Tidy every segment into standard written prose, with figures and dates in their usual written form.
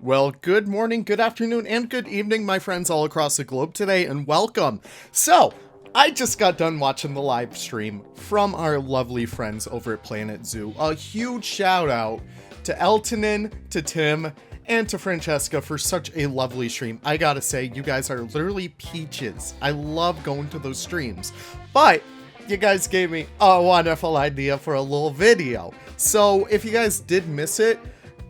Well, good morning, good afternoon, and good evening, my friends all across the globe today, and welcome. So, I just got done watching the live stream from our lovely friends over at Planet Zoo. A huge shout out to Eltonin, to Tim, and to Francesca for such a lovely stream. I gotta say, you guys are literally peaches. I love going to those streams. But you guys gave me a wonderful idea for a little video. So, if you guys did miss it,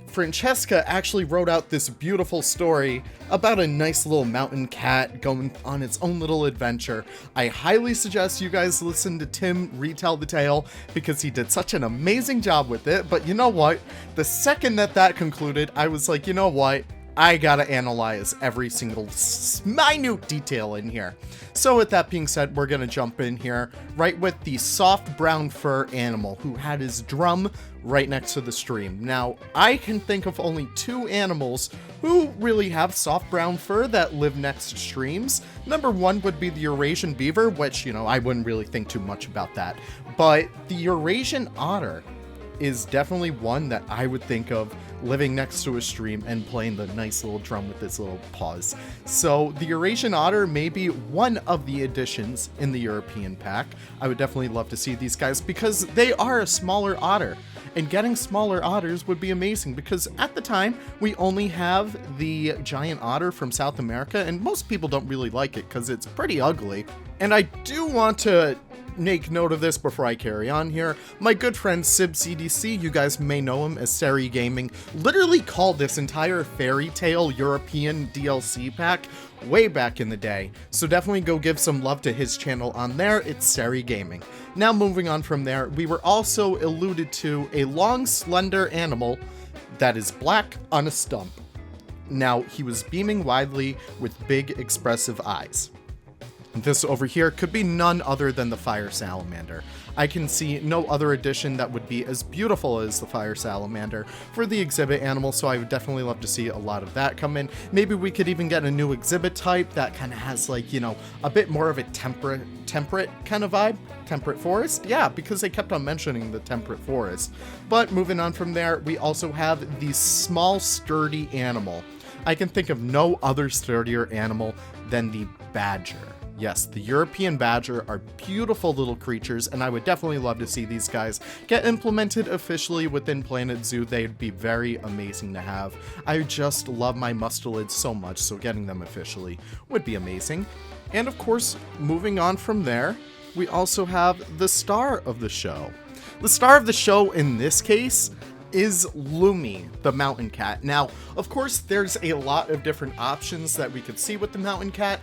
Francesca actually wrote out this beautiful story about a nice little mountain cat going on its own little adventure. I highly suggest you guys listen to Tim retell the tale because he did such an amazing job with it. But you know what? The second that concluded, I was like, you know what? I gotta analyze every single minute detail in here. So with that being said, we're gonna jump in here right with the soft brown fur animal who had his drum right next to the stream. Now, I can think of only two animals who really have soft brown fur that live next to streams. Number one would be the Eurasian Beaver, which, you know, I wouldn't really think too much about that. But the Eurasian Otter is definitely one that I would think of living next to a stream and playing the nice little drum with its little paws. So the Eurasian Otter may be one of the additions in the European pack. I would definitely love to see these guys because they are a smaller otter. And getting smaller otters would be amazing because at the time, we only have the giant otter from South America, and most people don't really like it because it's pretty ugly. And I do want to make note of this before I carry on here. My good friend Sib CDC, you guys may know him as Seri Gaming, literally called this entire fairy tale European DLC pack way back in the day. So definitely go give some love to his channel on there. It's Seri Gaming. Now moving on from there, we were also alluded to a long, slender animal that is black on a stump. Now, he was beaming widely with big, expressive eyes. This over here could be none other than the fire salamander. I can see no other addition that would be as beautiful as the fire salamander for the exhibit animal, so I would definitely love to see a lot of that come in. Maybe we could even get a new exhibit type that kind of has, like, you know, a bit more of a temperate kind of vibe. Temperate forest? Yeah, because they kept on mentioning the temperate forest. But moving on from there, we also have the small, sturdy animal. I can think of no other sturdier animal than the badger. Yes, the European badger are beautiful little creatures, and I would definitely love to see these guys get implemented officially within Planet Zoo. They'd be very amazing to have. I just love my mustelids so much, so getting them officially would be amazing. And of course, moving on from there, we also have the star of the show. The star of the show in this case is Lumi the Mountain Cat. Now, of course, there's a lot of different options that we could see with the Mountain Cat.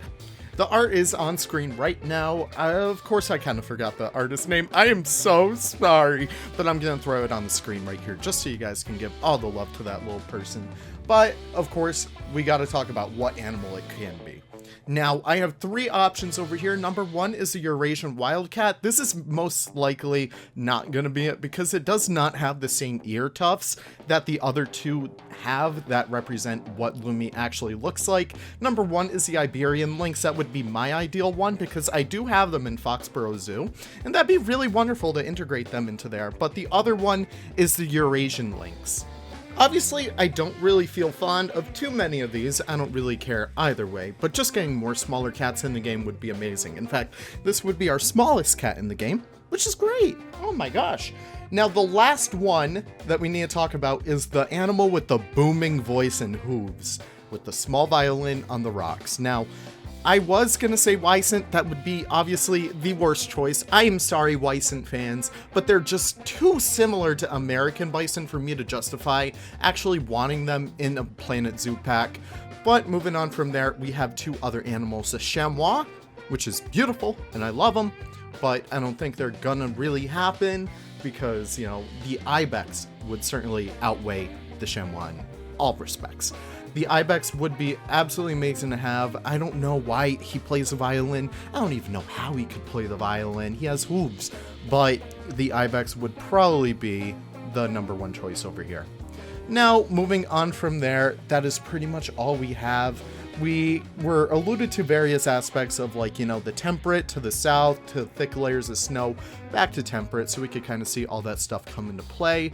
The art is on screen right now. Of course, I kind of forgot the artist's name. I am so sorry, but I'm going to throw it on the screen right here just so you guys can give all the love to that little person. But, of course, we got to talk about what animal it can be. Now, I have three options over here. Number one is the Eurasian Wildcat. This is most likely not going to be it because it does not have the same ear tufts that the other two have that represent what Lumi actually looks like. Number one is the Iberian lynx. That would be my ideal one because I do have them in Foxborough Zoo, and that'd be really wonderful to integrate them into there. But the other one is the Eurasian lynx. Obviously, I don't really feel fond of too many of these. I don't really care either way, but just getting more smaller cats in the game would be amazing. In fact, this would be our smallest cat in the game, which is great. Oh my gosh. Now, the last one that we need to talk about is the animal with the booming voice and hooves, with the small violin on the rocks. Now, I was gonna say Wysant. That would be obviously the worst choice. I am sorry, Wysant fans, but they're just too similar to American bison for me to justify actually wanting them in a Planet Zoo pack. But moving on from there, we have two other animals. The Chamois, which is beautiful, and I love them, but I don't think they're gonna really happen because, you know, the ibex would certainly outweigh the Chamois in all respects. The ibex would be absolutely amazing to have. I don't know why he plays the violin. I don't even know how he could play the violin. He has hooves, but the ibex would probably be the number one choice over here. Now, moving on from there, that is pretty much all we have. We were alluded to various aspects of, like, you know, the temperate to the south to thick layers of snow back to temperate, so we could kind of see all that stuff come into play.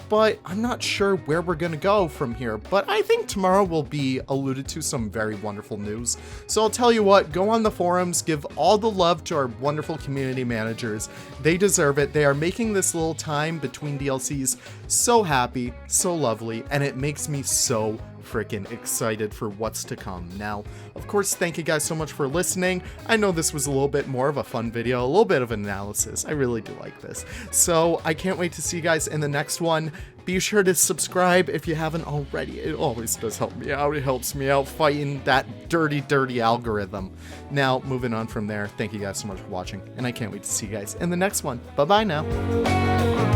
but I'm not sure where we're gonna go from here. But I think tomorrow will be alluded to some very wonderful news. So I'll tell you what, go on the forums, give all the love to our wonderful community managers. They deserve it. They are making this little time between DLCs so happy, so lovely, and it makes me so freaking excited for what's to come. Now, of course, thank you guys so much for listening. I know this was a little bit more of a fun video, a little bit of analysis. I really do like this. So I can't wait to see you guys in the next one. Be sure to subscribe if you haven't already. It always does help me out. It helps me out fighting that dirty, dirty algorithm. Now, moving on from there, thank you guys so much for watching, and I can't wait to see you guys in the next one. Bye-bye now.